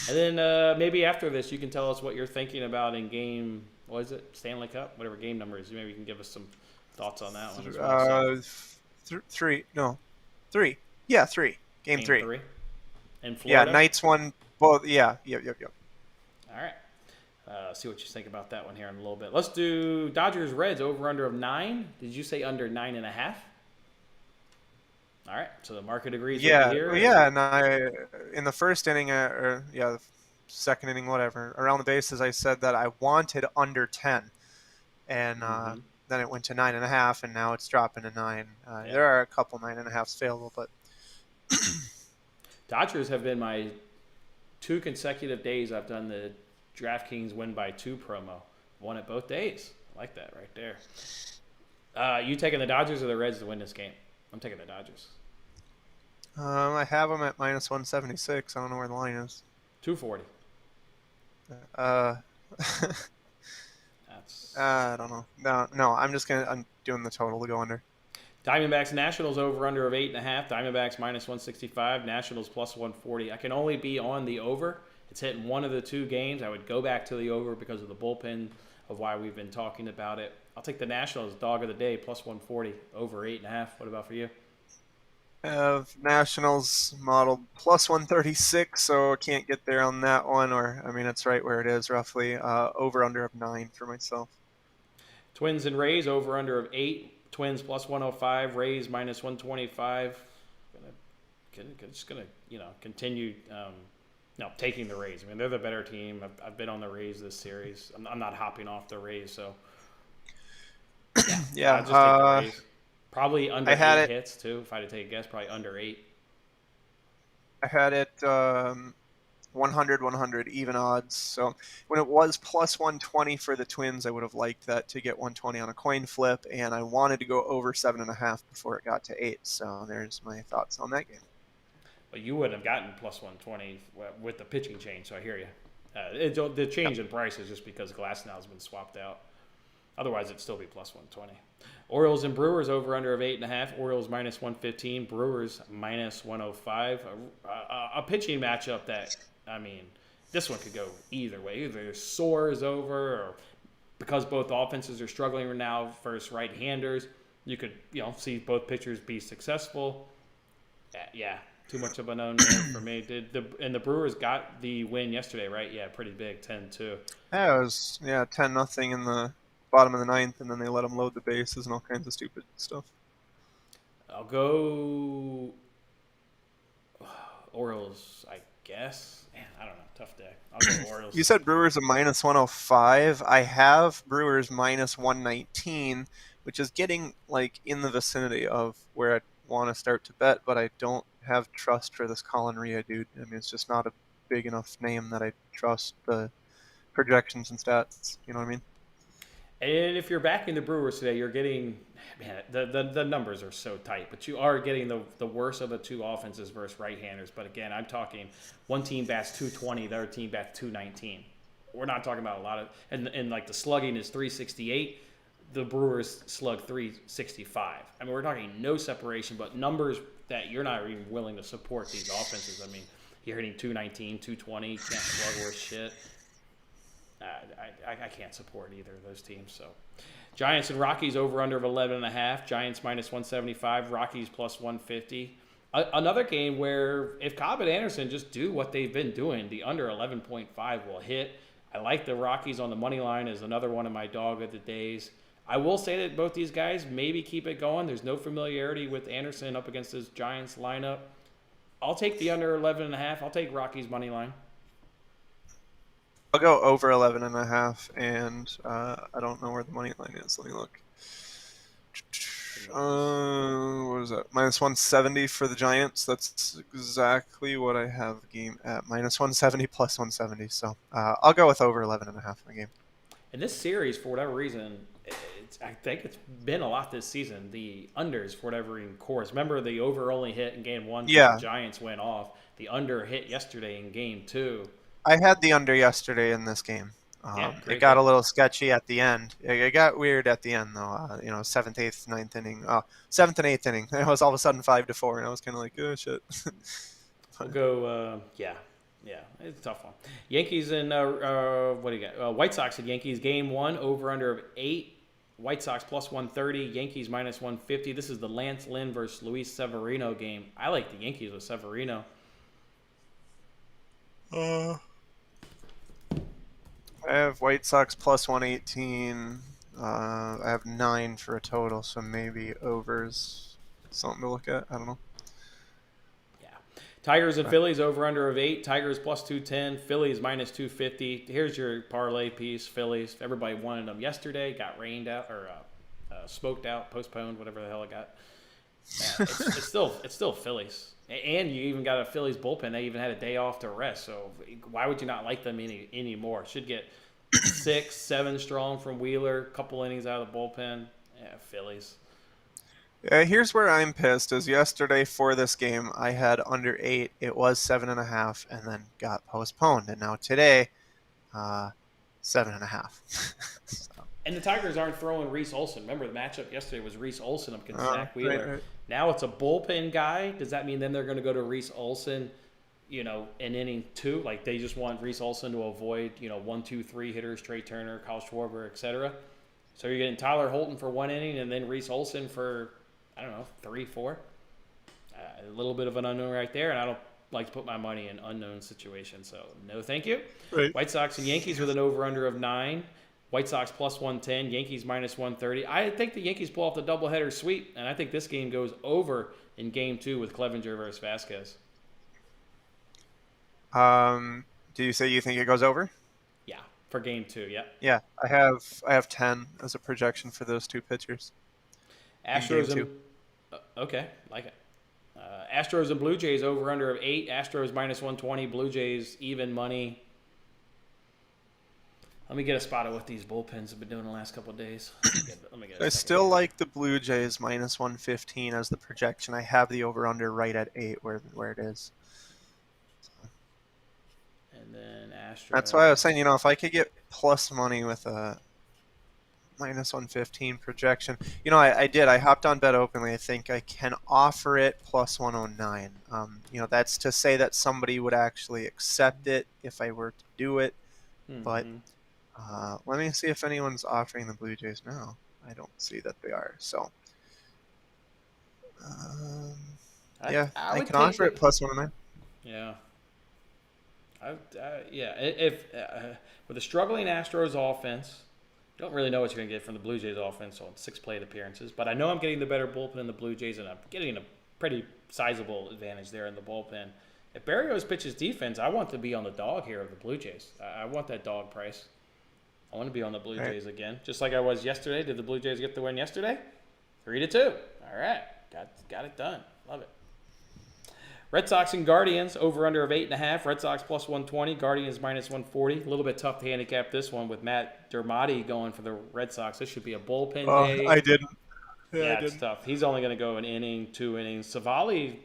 And then maybe after this, you can tell us what you're thinking about in game, what is it, Stanley Cup? Whatever game number is. Maybe you can give us some thoughts on that one as well. Three. Yeah, three. Game three. In Florida? Yeah, Knights won both. Yeah, yep. All right. See what you think about that one here in a little bit. Let's do Dodgers Reds over under of 9. Did you say under 9.5? All right. So the market agrees with you here. Well, yeah, and in the first inning, the second inning, whatever, around the bases, I said that I wanted under 10, and then it went to 9.5, and now it's dropping to 9. There are a couple 9.5s available, but Dodgers have been my 2 consecutive days I've done the DraftKings win by 2 promo. Won it both days. I like that right there. You taking the Dodgers or the Reds to win this game? I'm taking the Dodgers. I have them at minus 176. I don't know where the line is. 240. I don't know. No. I'm doing the total to go under. Diamondbacks Nationals over under of 8.5. Diamondbacks minus 165. Nationals plus 140. I can only be on the over. It's hitting one of the 2 games. I would go back to the over because of the bullpen of why we've been talking about it. I'll take the Nationals dog of the day plus 140 over 8.5. What about for you? Nationals modeled plus 136, so I can't get there on that one. It's right where it is roughly. Over under of 9 for myself. Twins and Rays over under of 8. Twins plus 105. Rays minus 125. Just gonna continue. Taking the Rays. I mean, they're the better team. I've been on the Rays this series. I'm not hopping off the Rays, so yeah. Just take the Rays. Probably under 8 hits too. If I had to take a guess, probably under 8. I had it 100 even odds. So when it was plus 120 for the Twins, I would have liked that to get 120 on a coin flip, and I wanted to go over 7.5 before it got to 8. So there's my thoughts on that game. But you wouldn't have gotten plus 120 with the pitching change, so I hear you. The change in price is just because Glasnow has been swapped out. Otherwise, it'd still be plus 120. Orioles and Brewers over under of 8.5. Orioles minus 115. Brewers minus 105. A pitching matchup that, this one could go either way. Either Soar is over, or because both offenses are struggling now versus right-handers, you could see both pitchers be successful. Yeah. Too much of an unknown for me. The Brewers got the win yesterday, right? Yeah, pretty big, 10-2. Yeah, it was 10-0 in the bottom of the 9th, and then they let them load the bases and all kinds of stupid stuff. I'll go Orioles, I guess. Man, I don't know. Tough day. I'll go Orioles. You said Brewers a minus 105. I have Brewers minus 119, which is getting like in the vicinity of where I want to start to bet, but I don't have trust for this Colin Rea dude. I mean, it's just not a big enough name that I trust the projections and stats. You know what I mean? And if you're backing the Brewers today, you're getting, man, the numbers are so tight, but you are getting the worst of the two offenses versus right-handers. But again, I'm talking one team bats 220, the other team bats 219. We're not talking about a lot of, and like the slugging is 368. The Brewers slug 365. I mean, we're talking no separation, but numbers that you're not even willing to support these offenses. I mean, you're hitting 219, 220, can't slug worse shit. I can't support either of those teams. So, Giants and Rockies over under of 11.5. Giants minus 175. Rockies plus 150. Another game where if Cobb and Anderson just do what they've been doing, the under 11.5 will hit. I like the Rockies on the money line as another one of my dog of the days. I will say that both these guys maybe keep it going. There's no familiarity with Anderson up against this Giants lineup. I'll take the under 11.5. I'll take Rockies money line. I'll go over 11.5, and I don't know where the money line is. Let me look. What is that? Minus 170 for the Giants. That's exactly what I have the game at. Minus 170 plus 170. So I'll go with over 11.5 in the game. In this series, for whatever reason, I think it's been a lot this season. The unders, for whatever reason, course. Remember the over only hit in game 1 Yeah. The Giants went off. The under hit yesterday in game 2. I had the under yesterday in this game. It got a little sketchy at the end. It got weird at the end, though. Seventh, eighth, ninth inning. Seventh and eighth inning. It was all of a sudden 5-4, and I was kind of like, oh shit. We'll go. Yeah, it's a tough one. Yankees and what do you got? White Sox and Yankees game 1 over under of 8. White Sox plus 130. Yankees minus 150. This is the Lance Lynn versus Luis Severino game. I like the Yankees with Severino. I have White Sox plus 118. I have 9 for a total, so maybe overs something to look at. I don't know. Yeah. Tigers and Phillies over under of 8. Tigers plus 210. Phillies minus 250. Here's your parlay piece. Phillies. Everybody wanted them yesterday. Got rained out or smoked out, postponed, whatever the hell it got. It's still Phillies. And you even got a Phillies bullpen. They even had a day off to rest. So why would you not like them anymore? Should get 6, 7 strong from Wheeler. Couple innings out of the bullpen. Yeah, Phillies. Here's where I'm pissed. Is yesterday for this game I had under 8. It was 7.5, and then got postponed. And now today, 7.5. So. And the Tigers aren't throwing Reese Olson. Remember, the matchup yesterday was Reese Olson up against Zach Wheeler. Right. Now it's a bullpen guy. Does that mean then they're going to go to Reese Olson, in inning 2? Like they just want Reese Olson to avoid, 1, 2, 3 hitters, Trey Turner, Kyle Schwarber, etc. So you're getting Tyler Holton for 1 inning and then Reese Olson for, 3, 4. A little bit of an unknown right there, and I don't like to put my money in unknown situations. So no thank you. Right. White Sox and Yankees with an over-under of 9. White Sox plus 110, Yankees minus 130. I think the Yankees pull off the doubleheader sweep, and I think this game goes over in game 2 with Clevenger versus Vasquez. Do you say you think it goes over? Yeah, for game 2, yeah. Yeah, I have 10 as a projection for those two pitchers. Astros and okay, like it. Astros and Blue Jays over under of 8. Astros minus 120, Blue Jays even money. Let me get a spot of what these bullpens have been doing the last couple of days. I still like the Blue Jays minus 115 as the projection. I have the over-under right at 8 where it is. So. And then Astros. That's why I was saying, if I could get plus money with a minus 115 projection. I did. I hopped on Bet Openly. I think I can offer it plus 109. That's to say that somebody would actually accept it if I were to do it. Mm-hmm. But let me see if anyone's offering the Blue Jays now. I don't see that they are. So, I can offer it plus 109. Yeah. If with a struggling Astros offense, you don't really know what you're going to get from the Blue Jays offense on 6 plate appearances. But I know I'm getting the better bullpen in the Blue Jays, and I'm getting a pretty sizable advantage there in the bullpen. If Barrios pitches defense, I want to be on the dog here of the Blue Jays. I want that dog price. I want to be on the Blue Right. Jays again, just like I was yesterday. Did the Blue Jays get the win yesterday? 3-2. All right, got it done. Love it. Red Sox and Guardians, over under of 8.5. Red Sox plus 120, Guardians minus 140. A little bit tough to handicap this one with Matt Dermody going for the Red Sox. This should be a bullpen day. I didn't. Yeah, I Yeah, it's didn't. tough. He's only going to go an inning, 2 innings. Savali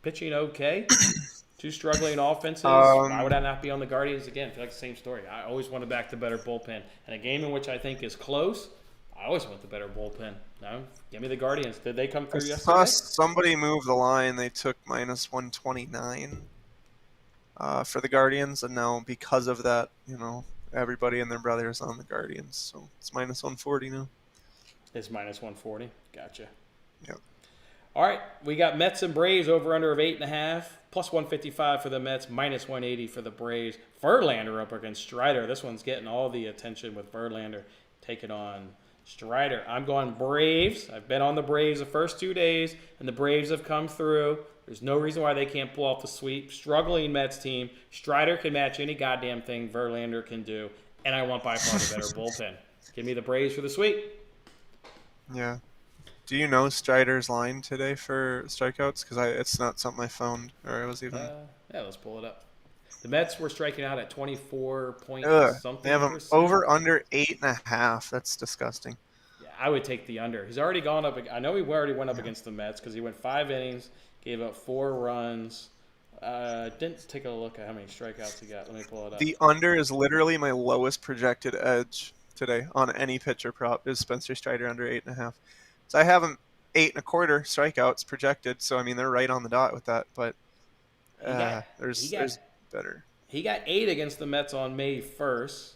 pitching okay. Two struggling offenses. Why would I not be on the Guardians again? I feel like the same story. I always want to back the better bullpen. And a game in which I think is close, I always want the better bullpen. No, give me the Guardians. Did they come through I yesterday? saw somebody move the line. They took minus 129 for the Guardians, and now because of that, everybody and their brother is on the Guardians, so it's minus 140 now. It's minus 140. Gotcha. Yep. All right, we got Mets and Braves over under of 8.5, plus 155 for the Mets, minus 180 for the Braves. Verlander up against Strider. This one's getting all the attention with Verlander taking on Strider. I'm going Braves. I've been on the Braves the first 2 days, and the Braves have come through. There's no reason why they can't pull off the sweep. Struggling Mets team. Strider can match any goddamn thing Verlander can do, and I want by far the better bullpen. Give me the Braves for the sweep. Yeah. Do you know Strider's line today for strikeouts? Because it's not something I found, or I was even. Yeah, let's pull it up. The Mets were striking out at 24 point something. They have him percent. over under 8.5. That's disgusting. Yeah, I would take the under. He's already gone up. I know he already went up against the Mets because he went 5 innings, gave up 4 runs. Didn't take a look at how many strikeouts he got. Let me pull it up. The under is literally my lowest projected edge today on any pitcher prop is Spencer Strider under 8.5. So I have him 8.25 strikeouts projected. So I mean they're right on the dot with that, but there's better. He got 8 against the Mets on May 1st.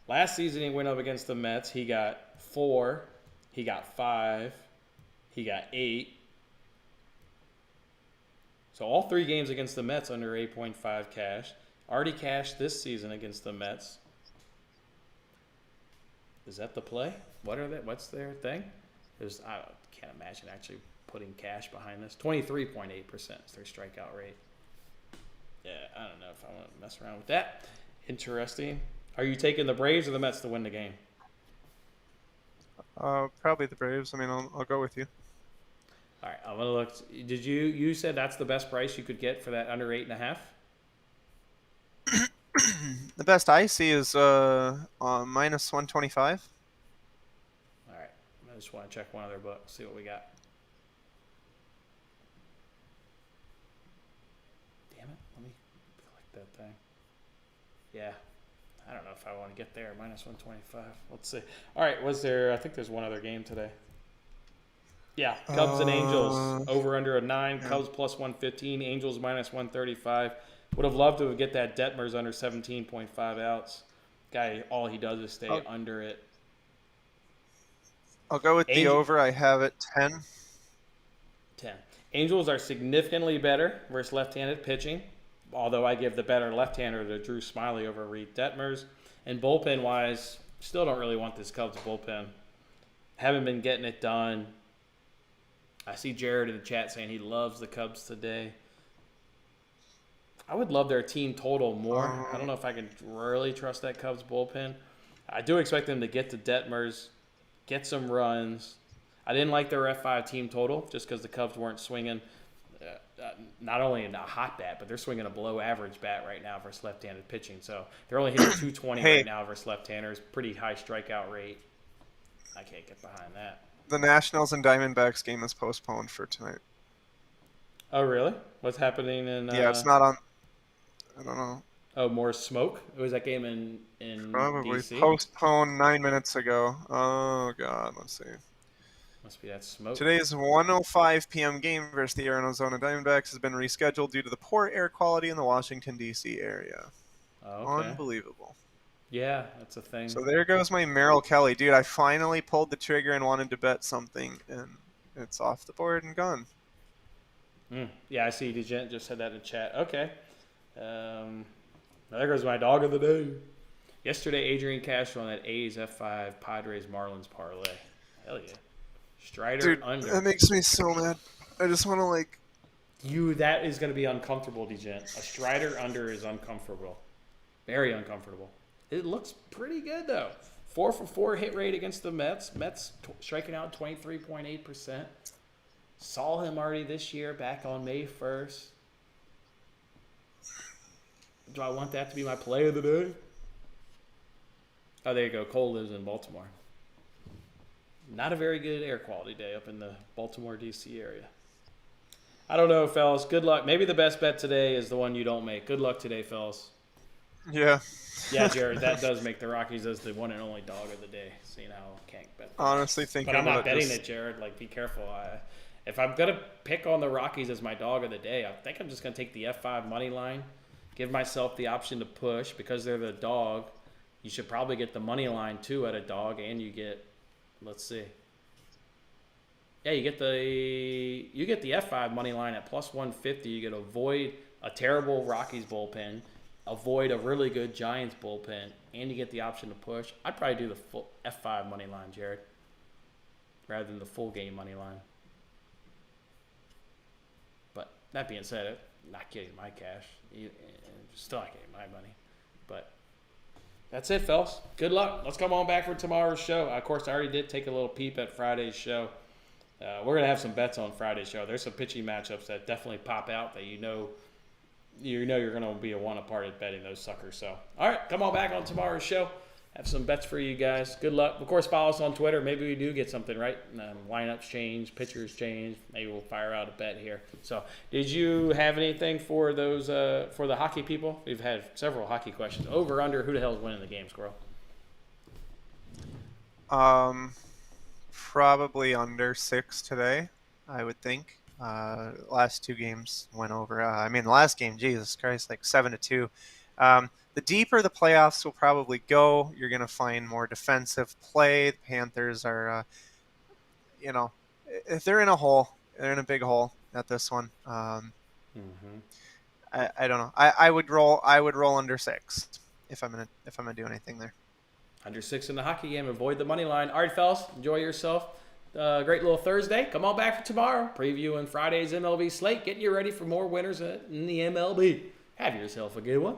Last season he went up against the Mets. He got 4. He got 5. He got 8. So all 3 games against the Mets under 8.5 cash. Already cashed this season against the Mets. Is that the play? What's their thing? I can't imagine actually putting cash behind this. 23.8% is their strikeout rate. Yeah, I don't know if I want to mess around with that. Interesting. Are you taking the Braves or the Mets to win the game? Probably the Braves. I mean, I'll go with you. All right, I'm gonna look. Did you said that's the best price you could get for that under 8.5? The best I see is minus 125. All right, I just want to check one other book, see what we got. Damn it, let me click that thing. Yeah, I don't know if I want to get there. Minus 125. Let's see. All right, I think there's one other game today. Yeah, Cubs and Angels over under a 9. Yeah. Cubs plus 115. Angels minus 135. Would have loved to get that Detmers under 17.5 outs. Guy, all he does is stay under it. I'll go with the over. I have it 10. 10. Angels are significantly better versus left-handed pitching, although I give the better left-hander to Drew Smyly over Reed Detmers. And bullpen-wise, still don't really want this Cubs bullpen. Haven't been getting it done. I see Jared in the chat saying he loves the Cubs today. I would love their team total more. I don't know if I can really trust that Cubs bullpen. I do expect them to get to Detmers, get some runs. I didn't like their F5 team total just because the Cubs weren't swinging not only in a hot bat, but they're swinging a below average bat right now versus left-handed pitching. So they're only hitting 220 right now versus left-handers. Pretty high strikeout rate. I can't get behind that. The Nationals and Diamondbacks game is postponed for tonight. Oh, really? What's happening in... Yeah, it's not on... I don't know. Oh, more smoke? Was that game in Probably DC? Postponed 9 minutes ago. Oh, God. Let's see. Must be that smoke. Today's 1:05 p.m. game versus the Arizona Diamondbacks has been rescheduled due to the poor air quality in the Washington, D.C. area. Oh, okay. Unbelievable. Yeah, that's a thing. So there goes my Merrill Kelly. Dude, I finally pulled the trigger and wanted to bet something, and it's off the board and gone. Yeah, I see. Degent just said that in chat. Okay. There goes my dog of the day. Yesterday, Adrian Castro on that A's F5 Padres Marlins parlay. Hell yeah. Strider Dude, under. That makes me so mad. I just want to That is going to be uncomfortable, Degent. A Strider under is uncomfortable. Very uncomfortable. It looks pretty good, though. 4 for 4 hit rate against the Mets. Mets striking out 23.8%. Saw him already this year back on May 1st. Do I want that to be my play of the day? Oh, there you go. Cole lives in Baltimore. Not a very good air quality day up in the Baltimore, D.C. area. I don't know, fellas. Good luck. Maybe the best bet today is the one you don't make. Good luck today, fellas. Yeah. Yeah, Jared, that does make the Rockies as the one and only dog of the day. Seeing how I can't bet that. Honestly, thinking but I'm not about betting this. it, Jared. Like, be careful. If I'm going to pick on the Rockies as my dog of the day, I think I'm just going to take the F5 money line. Give myself the option to push because they're the dog. You should probably get the money line, too, at a dog. And you get, let's see. Yeah, you get the F5 money line at plus 150. You get avoid a terrible Rockies bullpen, avoid a really good Giants bullpen, and you get the option to push. I'd probably do the full F5 money line, Jared, rather than the full game money line. But that being said, I'm not getting my cash. Still not getting my money. But that's it, fellas. Good luck. Let's come on back for tomorrow's show. Of course, I already did take a little peep at Friday's show. We're going to have some bets on Friday's show. There's some pitching matchups that definitely pop out that you know you're going to be a one apart at betting those suckers. So, all right, come on back on tomorrow's show. Have some bets for you guys. Good luck. Of course, follow us on Twitter. Maybe we do get something right. Lineups change, pitchers change. Maybe we'll fire out a bet here. So, did you have anything for those for the hockey people? We've had several hockey questions. Over, under, who the hell is winning the game, Squirrel? Probably under 6 today, I would think. Last 2 games went over. The last game, Jesus Christ, like 7-2. The deeper the playoffs will probably go, you're going to find more defensive play. The Panthers are, if they're in a hole, they're in a big hole at this one. I don't know. I would roll under 6 if I'm gonna do anything there. Under 6 in the hockey game. Avoid the money line. All right, fellas. Enjoy yourself. Great little Thursday. Come on back for tomorrow. Previewing Friday's MLB slate. Getting you ready for more winners in the MLB. Have yourself a good one.